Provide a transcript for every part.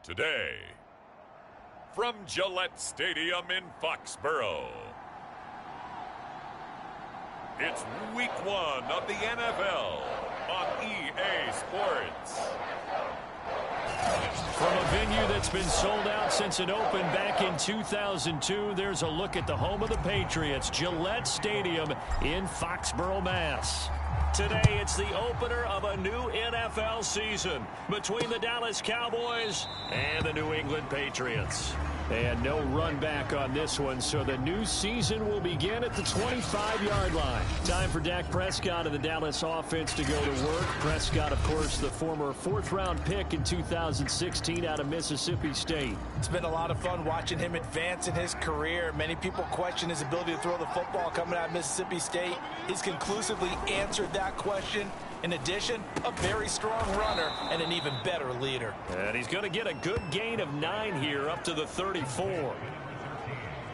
today. From Gillette Stadium in Foxborough, it's Week 1 of the NFL on EA Sports. From a venue that's been sold out since it opened back in 2002, there's a look at the home of the Patriots, Gillette Stadium in Foxborough, Mass. Today, it's the opener of a new NFL season between the Dallas Cowboys and the New England Patriots. And no run back on this one, so the new season will begin at the 25-yard line. Time for Dak Prescott and the Dallas offense to go to work. Prescott, of course, the former fourth-round pick in 2016 out of Mississippi State. It's been a lot of fun watching him advance in his career. Many people question his ability to throw the football coming out of Mississippi State. He's conclusively answered that question. In addition, a very strong runner and an even better leader. And he's going to get a good gain of 9 here up to the 34.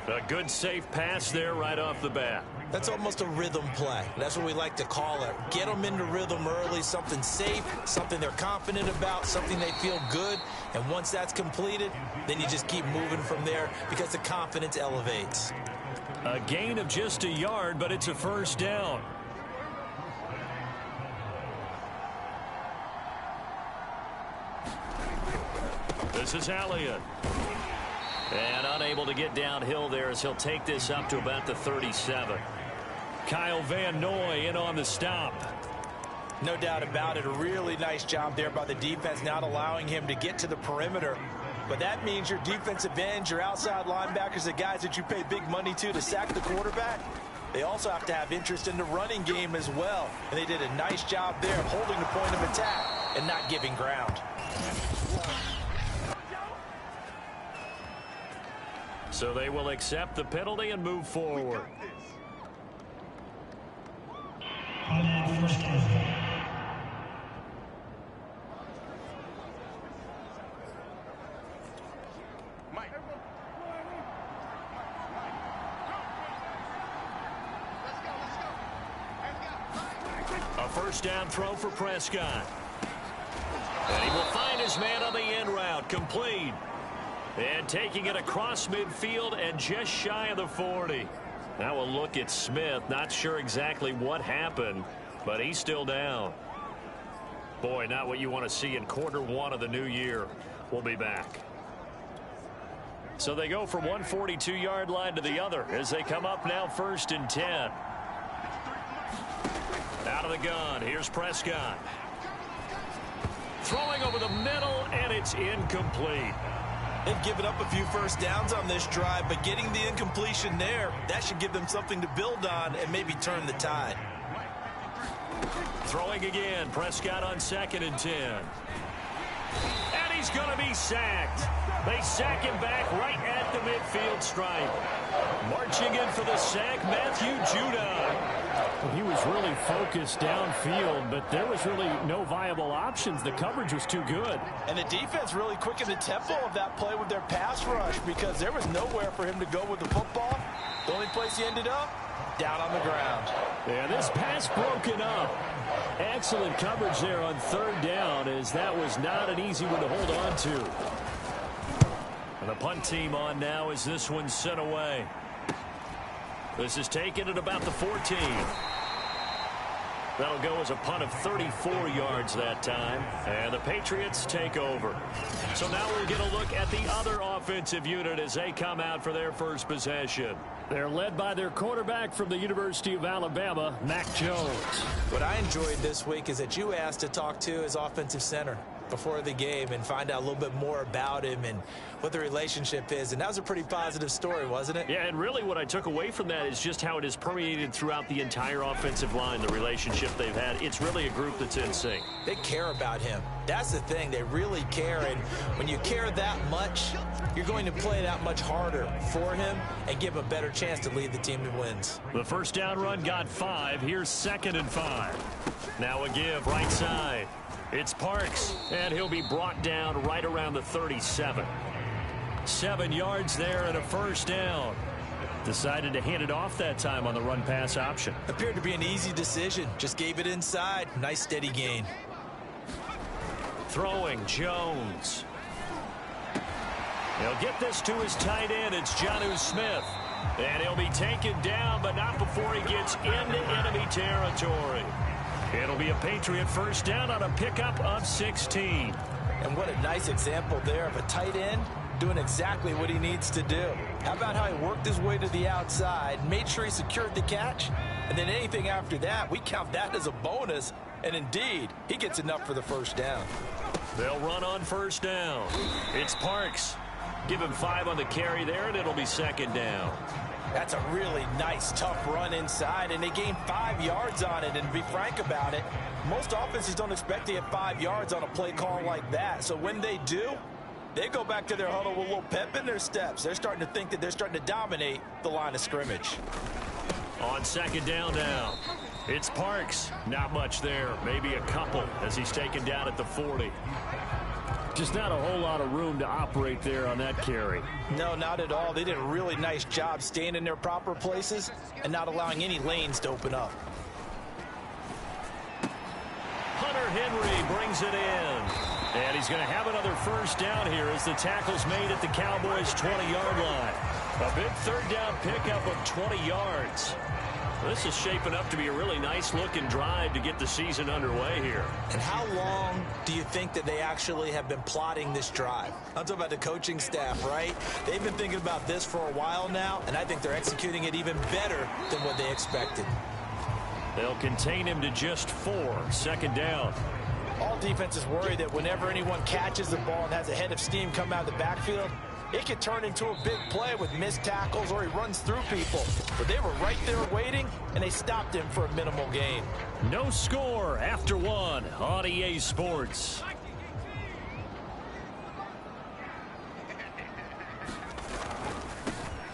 A good safe pass there right off the bat. That's almost a rhythm play. That's what we like to call it. Get them into rhythm early, something safe, something they're confident about, something they feel good. And once that's completed, then you just keep moving from there because the confidence elevates. A gain of just a yard, but it's a first down. This is Elliott. And unable to get downhill there as he'll take this up to about the 37. Kyle Van Noy in on the stop. No doubt about it. A really nice job there by the defense, not allowing him to get to the perimeter. But that means your defensive ends, your outside linebackers, the guys that you pay big money to sack the quarterback, they also have to have interest in the running game as well. And they did a nice job there of holding the point of attack and not giving ground. So they will accept the penalty and move forward. A first down throw for Prescott. And he will find his man on the end route, complete. And taking it across midfield and just shy of the 40. Now a look at Smith. Not sure exactly what happened, but he's still down. Boy, not what you want to see in quarter one of the new year. We'll be back. So they go from one 42-yard line to the other as they come up now 1st and 10. Out of the gun, here's Prescott. Throwing over the middle, and it's incomplete. They've given up a few first downs on this drive, but getting the incompletion there, that should give them something to build on and maybe turn the tide. Throwing again, Prescott on 2nd and 10. And he's going to be sacked. They sack him back right at the midfield stripe. Marching in for the sack, Matthew Judon. He was really focused downfield, but there was really no viable options. The coverage was too good. And the defense really quickened the tempo of that play with their pass rush because there was nowhere for him to go with the football. The only place he ended up, down on the ground. Yeah, this pass broken up. Excellent coverage there on 3rd down, as that was not an easy one to hold on to. And the punt team on now as this one's sent away. This is taken at about the 14. That'll go as a punt of 34 yards that time. And the Patriots take over. So now we'll get a look at the other offensive unit as they come out for their first possession. They're led by their quarterback from the University of Alabama, Mac Jones. What I enjoyed this week is that you asked to talk to his offensive center before the game and find out a little bit more about him and what the relationship is. And that was a pretty positive story, wasn't it? Yeah, and really what I took away from that is just how it is permeated throughout the entire offensive line, the relationship they've had. It's really a group that's in sync. They care about him. That's the thing. They really care. And when you care that much, you're going to play that much harder for him and give him a better chance to lead the team to wins. The first down run got 5. Here's 2nd and 5. Now a give right side. It's Parks, and he'll be brought down right around the 37. 7 yards there and a first down. Decided to hand it off that time on the run-pass option. Appeared to be an easy decision. Just gave it inside. Nice steady gain. Throwing Jones. He'll get this to his tight end. It's Jonnu Smith. And he'll be taken down, but not before he gets into enemy territory. It'll be a Patriot first down on a pickup of 16. And what a nice example there of a tight end doing exactly what he needs to do. How about how he worked his way to the outside, made sure he secured the catch, and then anything after that, we count that as a bonus. And indeed, he gets enough for the first down. They'll run on first down. It's Parks. Give him 5 on the carry there, and it'll be second down. That's a really nice, tough run inside, and they gained 5 yards on it. And to be frank about it, most offenses don't expect to get 5 yards on a play call like that. So when they do, they go back to their huddle with a little pep in their steps. They're starting to think that they're starting to dominate the line of scrimmage. On second down now, it's Parks. Not much there, maybe a couple as he's taken down at the 40. Just not a whole lot of room to operate there on that carry. No, not at all. They did a really nice job staying in their proper places and not allowing any lanes to open up. Hunter Henry brings it in. And he's going to have another first down here as the tackle's made at the Cowboys' 20-yard line. A big third down pickup of 20 yards. This is shaping up to be a really nice-looking drive to get the season underway here. And how long do you think that they actually have been plotting this drive? I'm talking about the coaching staff, right? They've been thinking about this for a while now, and I think they're executing it even better than what they expected. They'll contain him to just 4. Second down. All defenses worry that whenever anyone catches the ball and has a head of steam come out of the backfield, it could turn into a big play with missed tackles or he runs through people. But they were right there waiting, and they stopped him for a minimal gain. No score after 1 on EA Sports.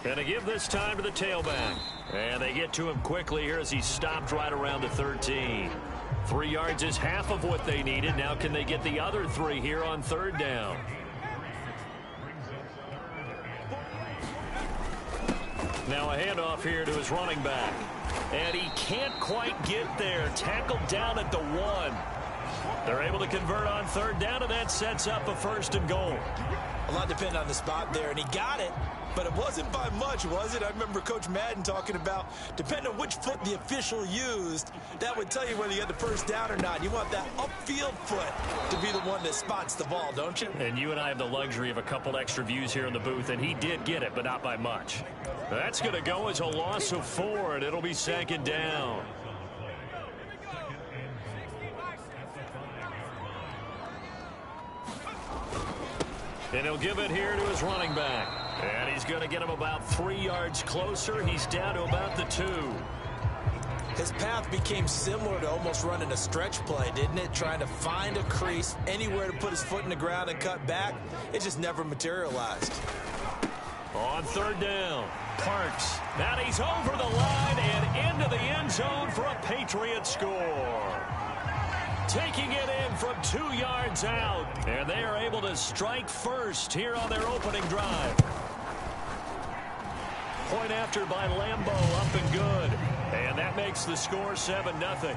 And to give this time to the tailback. And they get to him quickly here as he stopped right around the 13. 3 yards is half of what they needed. Now can they get the other 3 here on third down? Now a handoff here to his running back. And he can't quite get there. Tackled down at the 1. They're able to convert on third down, and that sets up a first and goal. A lot depended on the spot there, and he got it. But it wasn't by much, was it? I remember Coach Madden talking about, depending on which foot the official used, that would tell you whether you got the first down or not. You want that upfield foot to be the one that spots the ball, don't you? And you and I have the luxury of a couple extra views here in the booth, and he did get it, but not by much. That's going to go as a loss of 4, and it'll be second down. And he'll give it here to his running back. And he's going to get him about 3 yards closer. He's down to about the 2. His path became similar to almost running a stretch play, didn't it? Trying to find a crease, anywhere to put his foot in the ground and cut back. It just never materialized. On third down, Parks. Now he's over the line and into the end zone for a Patriot score. Taking it in from 2 yards out. And they are able to strike first here on their opening drive. Point after by Lambeau, up and good. And that makes the score 7-0.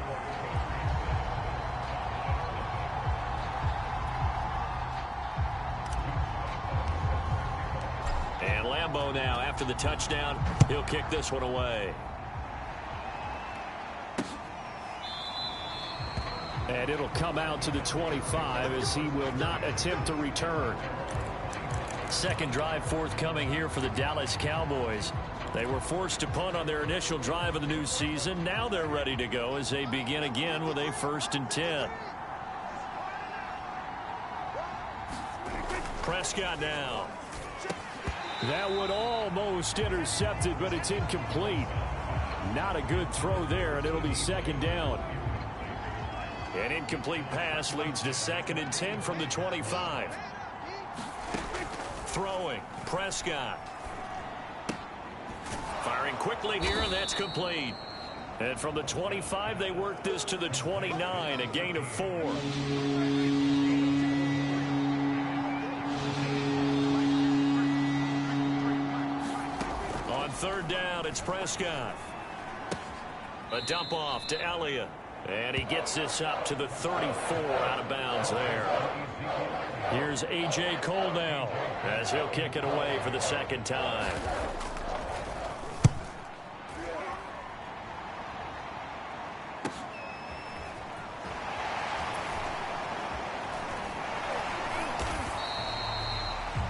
And Lambeau now, after the touchdown, he'll kick this one away. And it'll come out to the 25 as he will not attempt to return. Second drive forthcoming here for the Dallas Cowboys. They were forced to punt on their initial drive of the new season. Now they're ready to go as they begin again with a 1st and 10. Prescott now. That one almost intercepted, but it's incomplete. Not a good throw there, and it'll be second down. An incomplete pass leads to 2nd and 10 from the 25. Throwing, Prescott. Firing quickly here, and that's complete. And from the 25, they work this to the 29, a gain of 4. On third down, it's Prescott. A dump off to Elliott. And he gets this up to the 34 out of bounds there. Here's A.J. Cole now as he'll kick it away for the second time.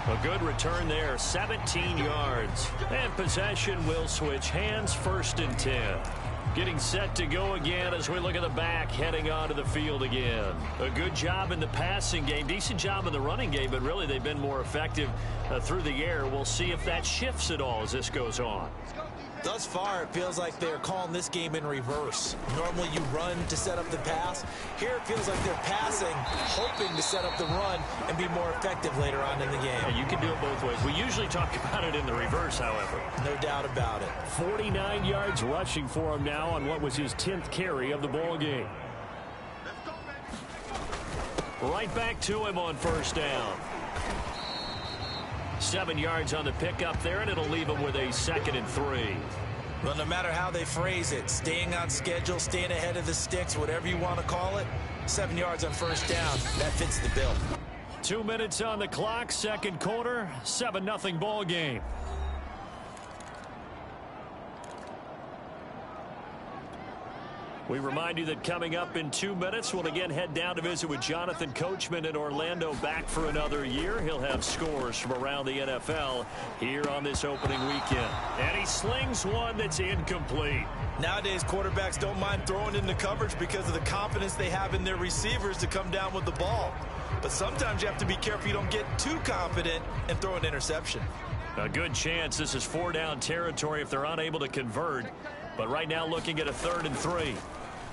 A good return there, 17 yards. And possession will switch hands, 1st and 10. Getting set to go again as we look at the back, heading onto the field again. A good job in the passing game, decent job in the running game, but really they've been more effective through the air. We'll see if that shifts at all as this goes on. Thus far, it feels like they're calling this game in reverse. Normally you run to set up the pass. Here it feels like they're passing, hoping to set up the run and be more effective later on in the game. Yeah, you can do it both ways. We usually talk about it in the reverse, however. No doubt about it. 49 yards rushing for him now on what was his 10th carry of the ball game. Right back to him on 1st down. 7 yards on the pickup there, and it'll leave him with a 2nd and 3. Well, no matter how they phrase it, staying on schedule, staying ahead of the sticks, whatever you want to call it, 7 yards on 1st down, that fits the bill. 2 minutes on the clock, 2nd quarter, 7-0 ball game. We remind you that coming up in 2 minutes, we'll again head down to visit with Jonathan Coachman in Orlando, back for another year. He'll have scores from around the NFL here on this opening weekend. And he slings one that's incomplete. Nowadays, quarterbacks don't mind throwing into coverage because of the confidence they have in their receivers to come down with the ball. But sometimes you have to be careful you don't get too confident and throw an interception. A good chance this is 4-down territory if they're unable to convert. But right now looking at a 3rd and 3.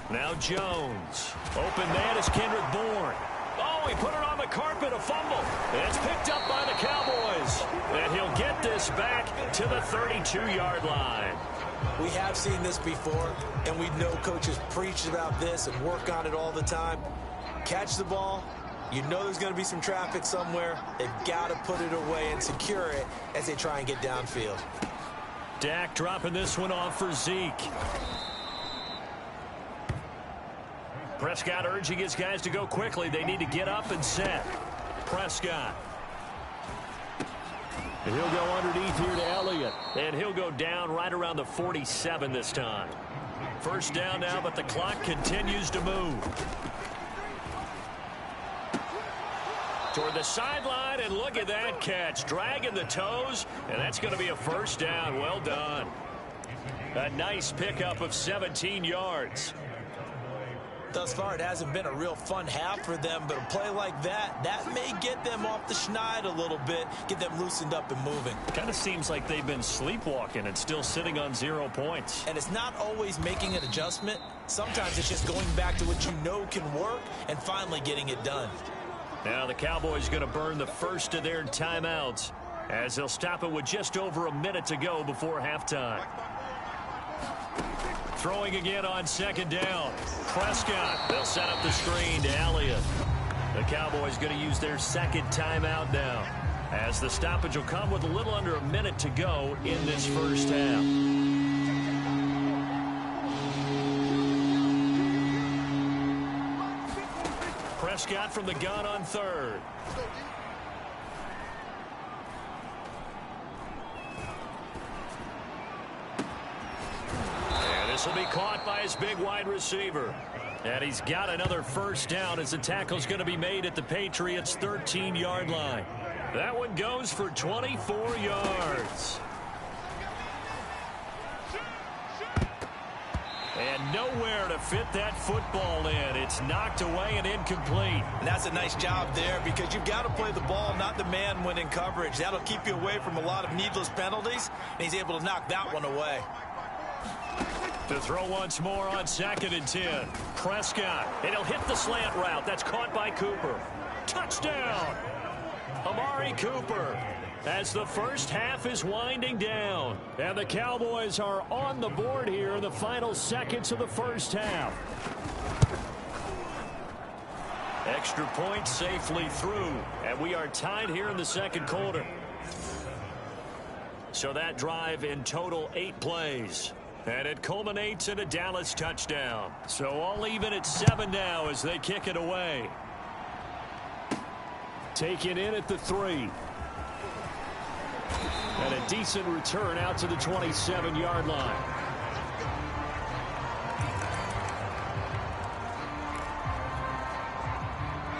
Now Jones. Open man is Kendrick Bourne. Oh, he put it on the carpet, a fumble. And it's picked up by the Cowboys. And he'll get this back to the 32-yard line. We have seen this before, and we know coaches preach about this and work on it all the time. Catch the ball. You know there's going to be some traffic somewhere. They've got to put it away and secure it as they try and get downfield. Dak dropping this one off for Zeke. Prescott urging his guys to go quickly. They need to get up and set. Prescott. And he'll go underneath here to Elliott. And he'll go down right around the 47 this time. 1st down now, but the clock continues to move. Toward the sideline, and look at that catch. Dragging the toes, and that's going to be a 1st down. Well done. A nice pickup of 17 yards. Thus far, it hasn't been a real fun half for them, but a play like that may get them off the schneid a little bit, get them loosened up and moving. Kind of seems like they've been sleepwalking and still sitting on 0 points. And it's not always making an adjustment. Sometimes it's just going back to what you know can work and finally getting it done. Now the Cowboys going to burn the first of their timeouts as they'll stop it with just over a minute to go before halftime. Throwing again on 2nd down. Prescott. They'll set up the screen to Elliott. The Cowboys going to use their 2nd timeout now as the stoppage will come with a little under a minute to go in this 1st half. Prescott from the gun on 3rd. This will be caught by his big wide receiver. And he's got another 1st down as the tackle's going to be made at the Patriots' 13-yard line. That one goes for 24 yards. And nowhere to fit that football in. It's knocked away and incomplete. And that's a nice job there because you've got to play the ball, not the man when in coverage. That'll keep you away from a lot of needless penalties, and he's able to knock that one away. To throw once more on 2nd and 10. Prescott. And he'll hit the slant route. That's caught by Cooper. Touchdown! Amari Cooper. As the 1st half is winding down. And the Cowboys are on the board here in the final seconds of the 1st half. Extra point safely through. And we are tied here in the 2nd quarter. So that drive in total 8 plays. And it culminates in a Dallas touchdown. So all even at 7 now as they kick it away. Taken in at the 3. And a decent return out to the 27-yard line.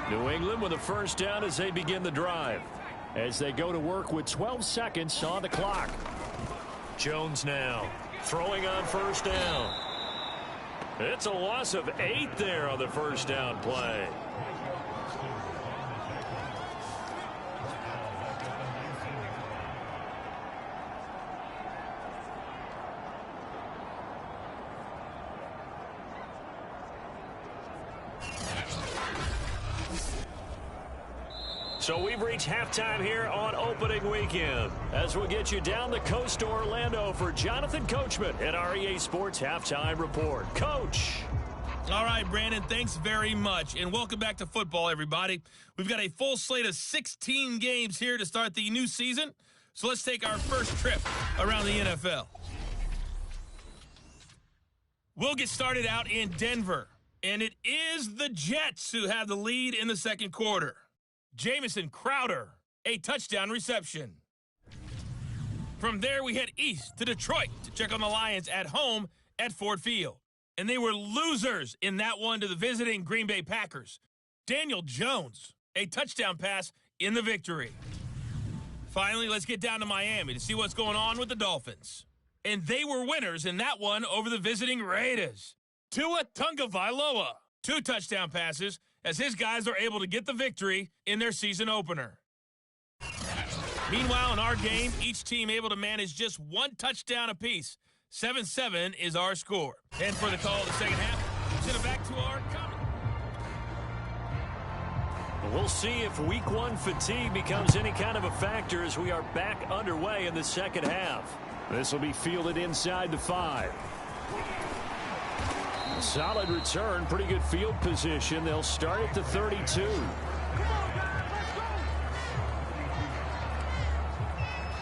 New England with a first down as they begin the drive. As they go to work with 12 seconds on the clock. Jones now throwing on first down. It's a loss of 8 there on the first down play. So we've reached halftime here on opening weekend. As we get you down the coast to Orlando for Jonathan Coachman at our EA Sports Halftime Report. Coach. All right, Brandon, thanks very much. And welcome back to football, everybody. We've got a full slate of 16 games here to start the new season. So let's take our first trip around the NFL. We'll get started out in Denver. And it is the Jets who have the lead in the second quarter. Jamison Crowder, a touchdown reception. From there, we head east to Detroit to check on the Lions at home at Ford Field. And they were losers in that one to the visiting Green Bay Packers. Daniel Jones, a touchdown pass in the victory. Finally, let's get down to Miami to see what's going on with the Dolphins. And they were winners in that one over the visiting Raiders. Tua Tagovailoa, 2 touchdown passes, as his guys are able to get the victory in their season opener. Meanwhile, in our game, each team able to manage just 1 touchdown apiece. 7-7 is our score. And for the call of the second half, send it back to our comment. We'll see if week 1 fatigue becomes any kind of a factor as we are back underway in the second half. This will be fielded inside the 5. Solid return, pretty good field position. They'll start at the 32.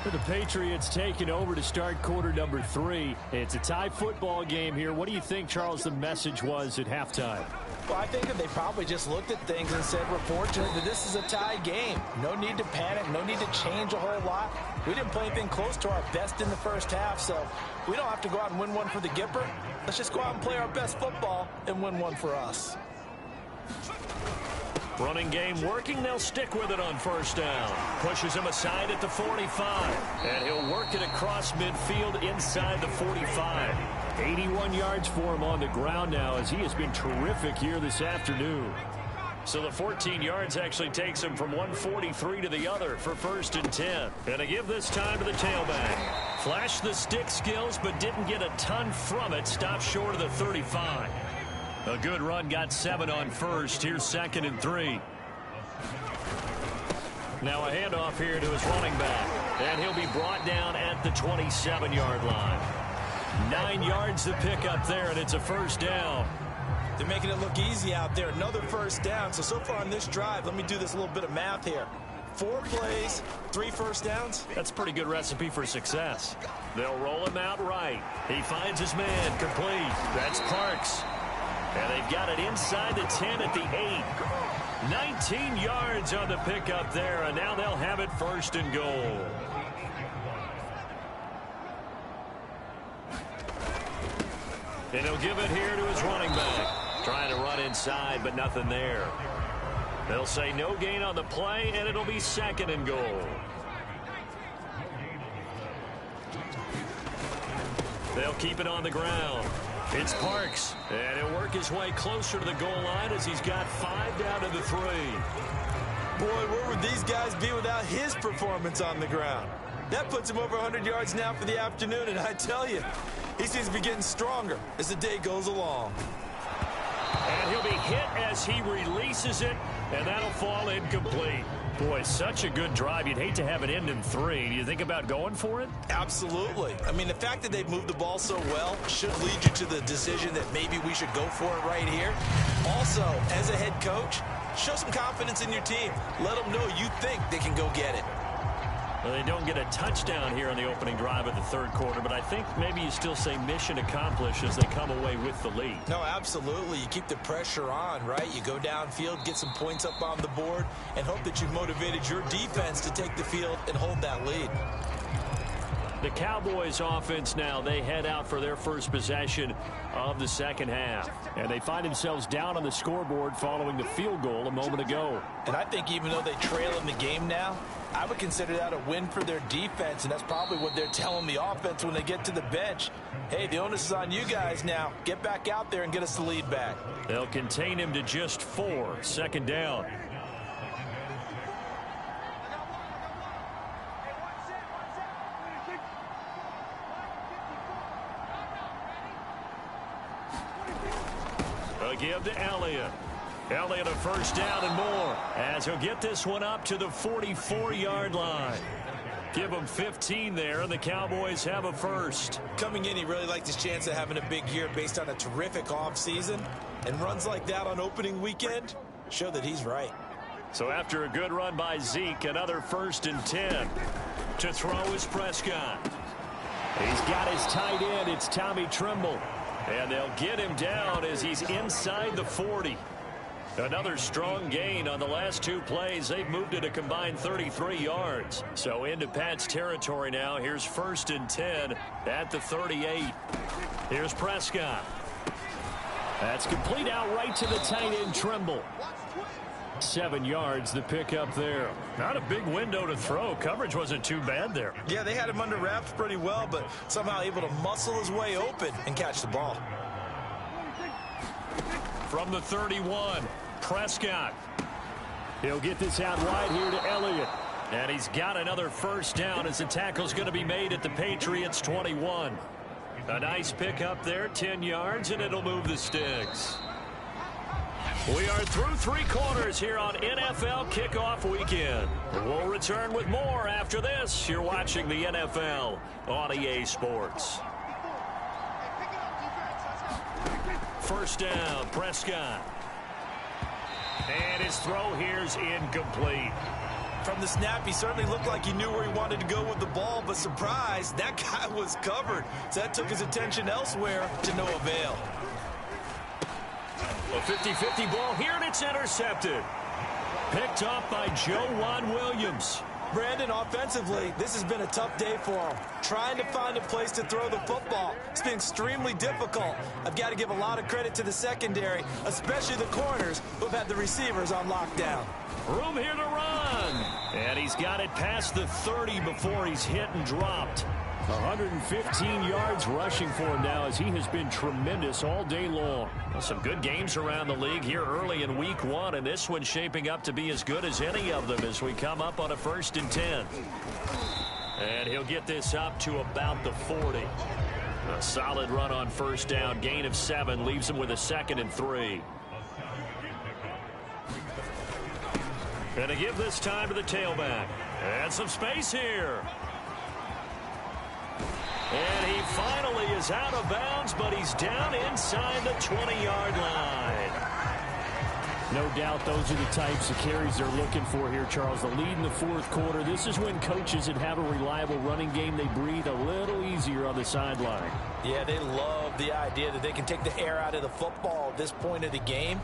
For the Patriots taking over to start quarter number 3. It's a tie football game here. What do you think, Charles, the message was at halftime? Well, I think that they probably just looked at things and said, we're fortunate that this is a tie game. No need to panic, no need to change a whole lot. We didn't play anything close to our best in the first half, so we don't have to go out and win one for the Gipper. Let's just go out and play our best football and win one for us. Running game working. They'll stick with it on first down. Pushes him aside at the 45. And he'll work it across midfield inside the 45. 81 yards for him on the ground now as he has been terrific here this afternoon. So the 14 yards actually takes him from 143 to the other for 1st and 10. And to give this time to the tailback. Flashed the stick skills but didn't get a ton from it. Stopped short of the 35. A good run, got 7 on first. Here's 2nd and 3. Now a handoff here to his running back. And he'll be brought down at the 27-yard line. 9 yards to pick up there, and it's a first down. They're making it look easy out there. Another first down. So far on this drive, let me do this little bit of math here. 4 plays, 3 first downs. That's a pretty good recipe for success. They'll roll him out right. He finds his man complete. That's Parks. And they've got it inside the 10 at the 8. 19 yards on the pickup there, and now they'll have it 1st and goal. And he'll give it here to his running back. Trying to run inside, but nothing there. They'll say no gain on the play, and it'll be 2nd and goal. They'll keep it on the ground. It's Parks, and he'll work his way closer to the goal line as he's got 5 down to the 3. Boy, where would these guys be without his performance on the ground? That puts him over 100 yards now for the afternoon, and I tell you, he seems to be getting stronger as the day goes along. And he'll be hit as he releases it, and that'll fall incomplete. Boy, such a good drive. You'd hate to have it end in 3. Do you think about going for it? Absolutely. I mean, the fact that they've moved the ball so well should lead you to the decision that maybe we should go for it right here. Also, as a head coach, show some confidence in your team. Let them know you think they can go get it. Well, they don't get a touchdown here in the opening drive of the third quarter, but I think maybe you still say mission accomplished as they come away with the lead. No, absolutely. You keep the pressure on, right? You go downfield, get some points up on the board, and hope that you've motivated your defense to take the field and hold that lead. The Cowboys offense now, they head out for their first possession of the second half. And they find themselves down on the scoreboard following the field goal a moment ago. And I think even though they trail in the game now, I would consider that a win for their defense, and that's probably what they're telling the offense when they get to the bench. Hey, the onus is on you guys now. Get back out there and get us the lead back. They'll contain him to just 4. Second down. A give to Elliott. Elliott a first down and more as he'll get this one up to the 44-yard line. Give him 15 there, and the Cowboys have a first. Coming in, he really liked his chance of having a big year based on a terrific offseason. And runs like that on opening weekend show that he's right. So after a good run by Zeke, another 1st and 10. To throw is Prescott. He's got his tight end. It's Tommy Tremble. And they'll get him down as he's inside the 40. Another strong gain on the last 2 plays. They've moved it a combined 33 yards. So into Pat's territory now. Here's 1st and 10 at the 38. Here's Prescott. That's complete out right to the tight end, Tremble. 7 yards, the pickup there. Not a big window to throw. Coverage wasn't too bad there. Yeah, they had him under wraps pretty well, but somehow able to muscle his way open and catch the ball. From the 31, Prescott. He'll get this out wide here to Elliott. And he's got another first down as the tackle's going to be made at the Patriots 21. A nice pickup there, 10 yards, and it'll move the sticks. We are through 3 quarters here on NFL Kickoff Weekend. We'll return with more after this. You're watching the NFL on EA Sports. First down, Prescott. And his throw here's incomplete. From the snap, he certainly looked like he knew where he wanted to go with the ball, but surprise, that guy was covered. So that took his attention elsewhere to no avail. A 50-50 ball here, and it's intercepted. Picked off by Joejuan Williams. Brandon, offensively, this has been a tough day for him. Trying to find a place to throw the football. It's been extremely difficult. I've got to give a lot of credit to the secondary, especially the corners who've had the receivers on lockdown. Room here to run. And he's got it past the 30 before he's hit and dropped. 115 yards rushing for him now as he has been tremendous all day long. Well, some good games around the league here early in week 1, and this one's shaping up to be as good as any of them as we come up on a 1st and 10. And he'll get this up to about the 40. A solid run on first down, gain of 7, leaves him with a 2nd and 3. Gonna give this time to the tailback. And some space here. And he finally is out of bounds, but he's down inside the 20-yard line. No doubt those are the types of carries they're looking for here, Charles. The lead in the 4th quarter. This is when coaches that have a reliable running game, they breathe a little easier on the sideline. Yeah, they love the idea that they can take the air out of the football at this point of the game.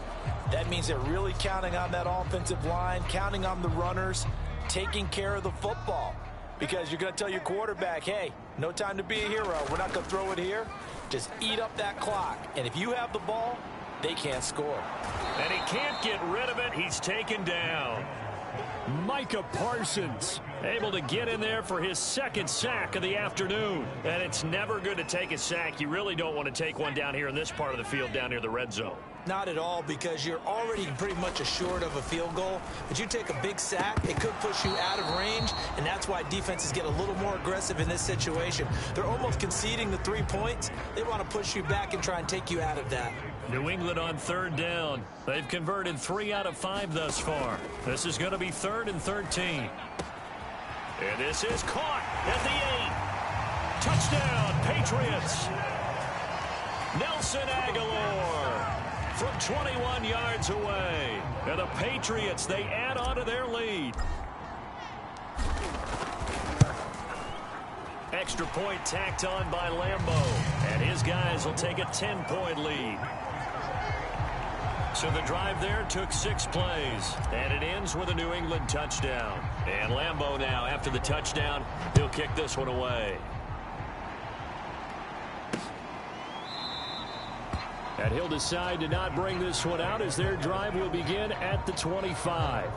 That means they're really counting on that offensive line, counting on the runners, taking care of the football. Because you're going to tell your quarterback, hey, no time to be a hero. We're not going to throw it here. Just eat up that clock. And if you have the ball, they can't score. And he can't get rid of it. He's taken down. Micah Parsons able to get in there for his 2nd sack of the afternoon. And it's never good to take a sack. You really don't want to take one down here in this part of the field down near the red zone. Not at all, because you're already pretty much assured of a field goal. But you take a big sack, it could push you out of range, and that's why defenses get a little more aggressive in this situation. They're almost conceding the 3 points. They want to push you back and try and take you out of that. New England on 3rd down. They've converted 3 out of 5 thus far. This is going to be 3rd and 13. And this is caught at the 8. Touchdown, Patriots. Nelson Aguilar from 21 yards away. And the Patriots, they add on to their lead. Extra point tacked on by Lambeau. And his guys will take a 10-point lead. So the drive there took 6 plays. And it ends with a New England touchdown. And Lambeau now, after the touchdown, he'll kick this one away. And he'll decide to not bring this one out as their drive will begin at the 25.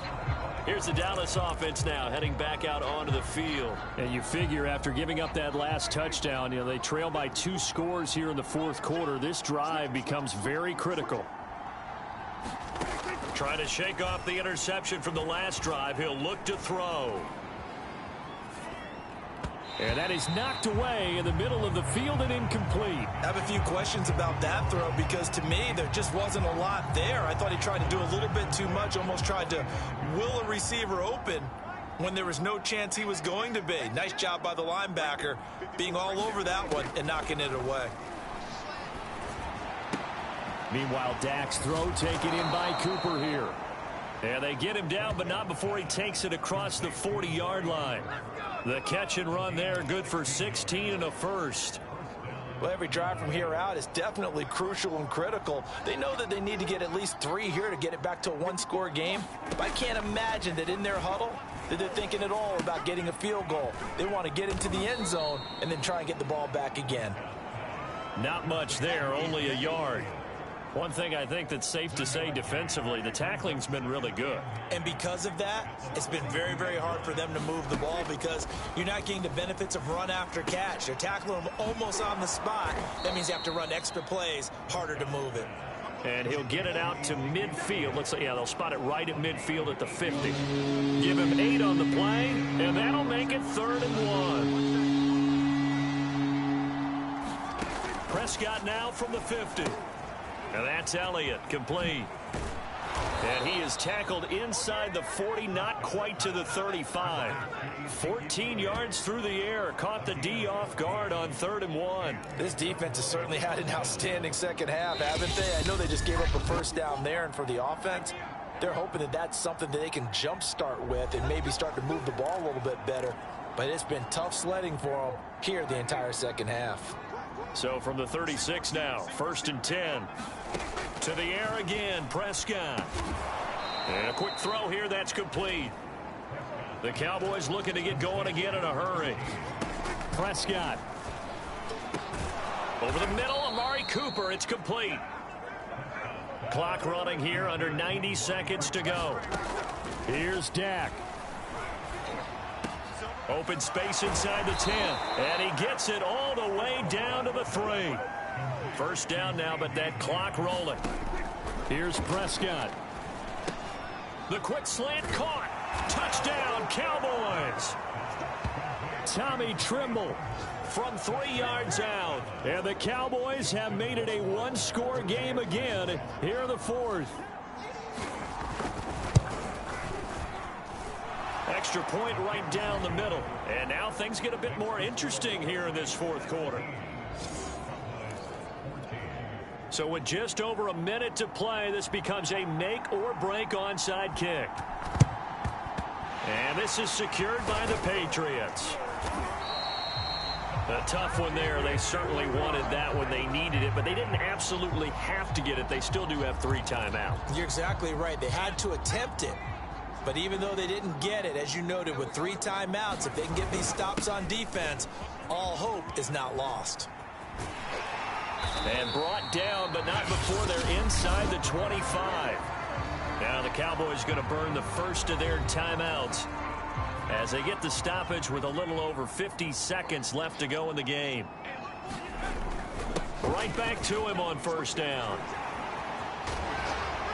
Here's the Dallas offense now heading back out onto the field. And you figure after giving up that last touchdown, they trail by 2 scores here in the fourth quarter. This drive becomes very critical. Trying to shake off the interception from the last drive. He'll look to throw. And that is knocked away in the middle of the field and incomplete. I have a few questions about that throw because to me there just wasn't a lot there. I thought he tried to do a little bit too much, almost tried to will a receiver open when there was no chance he was going to be. Nice job by the linebacker being all over that one and knocking it away. Meanwhile, Dak's throw taken in by Cooper here. And they get him down, but not before he takes it across the 40-yard line. The catch and run there, good for 16 and a first. Well, every drive from here out is definitely crucial and critical. They know that they need to get at least 3 here to get it back to a 1-score game. But I can't imagine that in their huddle that they're thinking at all about getting a field goal. They want to get into the end zone and then try and get the ball back again. Not much there, only a yard. One thing I think that's safe to say defensively, the tackling's been really good. And because of that, it's been very, very hard for them to move the ball because you're not getting the benefits of run after catch. They're tackling them almost on the spot. That means you have to run extra plays, harder to move it. And he'll get it out to midfield. Looks like, yeah, they'll spot it right at midfield at the 50. Give him 8 on the play, and that'll make it 3rd and 1. Prescott now from the 50. And that's Elliott, complete. And he is tackled inside the 40, not quite to the 35. 14 yards through the air, caught the D off guard on 3rd and 1. This defense has certainly had an outstanding second half, haven't they? I know they just gave up a first down there, and for the offense, they're hoping that that's something that they can jumpstart with and maybe start to move the ball a little bit better. But it's been tough sledding for them here the entire second half. So from the 36 now, 1st and 10. To the air again, Prescott. And a quick throw here, that's complete. The Cowboys looking to get going again in a hurry. Prescott. Over the middle, Amari Cooper, it's complete. Clock running here, under 90 seconds to go. Here's Dak. Open space inside the 10. And he gets it all the way down to the 3. First down now, but that clock rolling. Here's Prescott. The quick slant caught. Touchdown, Cowboys. Tommy Tremble from 3 yards out. And the Cowboys have made it a 1-score game again here in the 4th. Extra point right down the middle. And now things get a bit more interesting here in this 4th quarter. So with just over a minute to play, this becomes a make-or-break onside kick. And this is secured by the Patriots. A tough one there. They certainly wanted that when they needed it, but they didn't absolutely have to get it. They still do have 3 timeouts. You're exactly right. They had to attempt it. But even though they didn't get it, as you noted, with 3 timeouts, if they can get these stops on defense, all hope is not lost. And brought down, but not before they're inside the 25. Now the Cowboys going to burn the first of their timeouts as they get the stoppage with a little over 50 seconds left to go in the game. Right back to him on 1st down.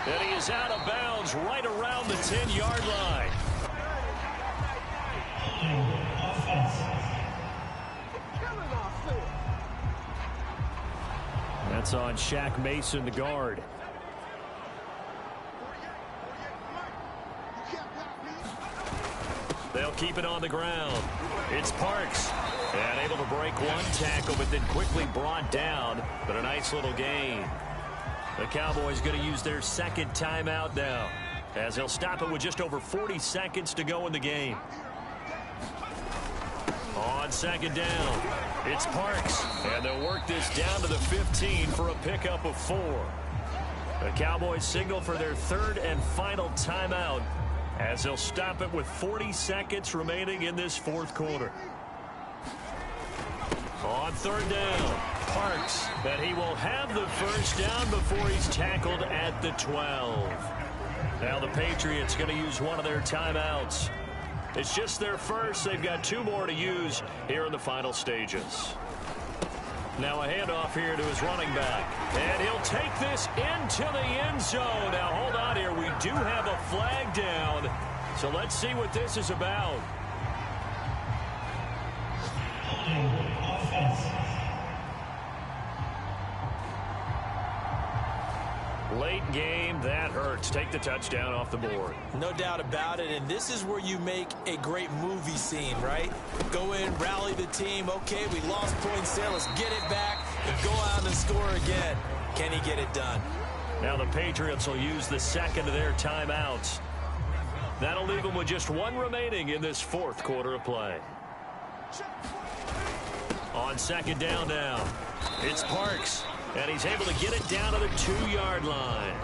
And he is out of bounds right around the 10-yard line. That's on Shaq Mason, the guard. They'll keep it on the ground. It's Parks. And able to break one tackle, but then quickly brought down. But a nice little gain. The Cowboys going to use their 2nd timeout now, as they'll stop it with just over 40 seconds to go in the game. On second down, it's Parks, and they'll work this down to the 15 for a pickup of 4. The Cowboys signal for their third and final timeout as they'll stop it with 40 seconds remaining in this fourth quarter. On third down, Parks, but he will have the first down before he's tackled at the 12. Now the Patriots going to use one of their timeouts. It's just their first. They've got 2 more to use here in the final stages. Now a handoff here to his running back. And he'll take this into the end zone. Now hold on here. We do have a flag down. So let's see what this is about. Late game, that hurts. Take the touchdown off the board. No doubt about it, and this is where you make a great movie scene, right? Go in, rally the team. Okay, we lost points there. Let's get it back and go out and score again. Can he get it done? Now the Patriots will use the second of their timeouts. That'll leave them with just 1 remaining in this fourth quarter of play. On second down now, it's Parks. And he's able to get it down to the 2-yard line.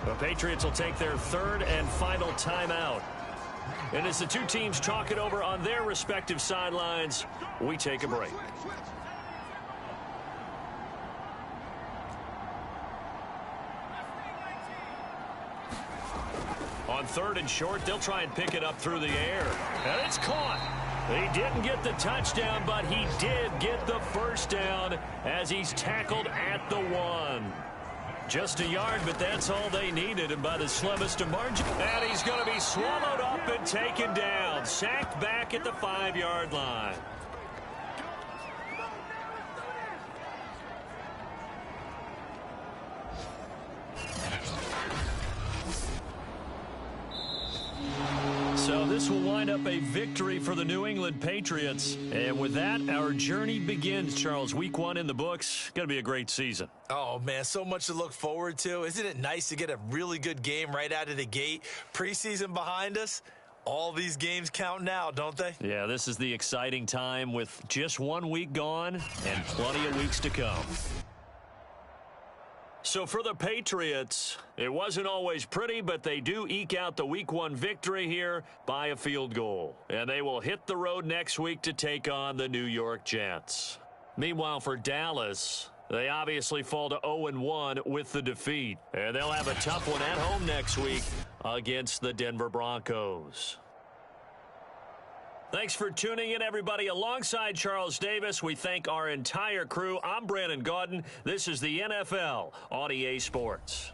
The Patriots will take their third and final timeout. And as the 2 teams talk it over on their respective sidelines, we take a break. On third and short, they'll try and pick it up through the air. And it's caught. He didn't get the touchdown, but he did get the first down as he's tackled at the 1. Just a yard, but that's all they needed, and by the slimmest of margin. And he's going to be swallowed up and taken down. Sacked back at the 5-yard line. So this will wind up a victory for the New England Patriots. And with that, our journey begins, Charles. Week 1 in the books. Going to be a great season. Oh, man, so much to look forward to. Isn't it nice to get a really good game right out of the gate? Preseason behind us. All these games count now, don't they? Yeah, this is the exciting time with just 1 week gone and plenty of weeks to come. So for the Patriots, it wasn't always pretty, but they do eke out the Week 1 victory here by a field goal. And they will hit the road next week to take on the New York Jets. Meanwhile, for Dallas, they obviously fall to 0-1 with the defeat. And they'll have a tough one at home next week against the Denver Broncos. Thanks for tuning in, everybody. Alongside Charles Davis, we thank our entire crew. I'm Brandon Gaudin. This is the NFL on EA Sports.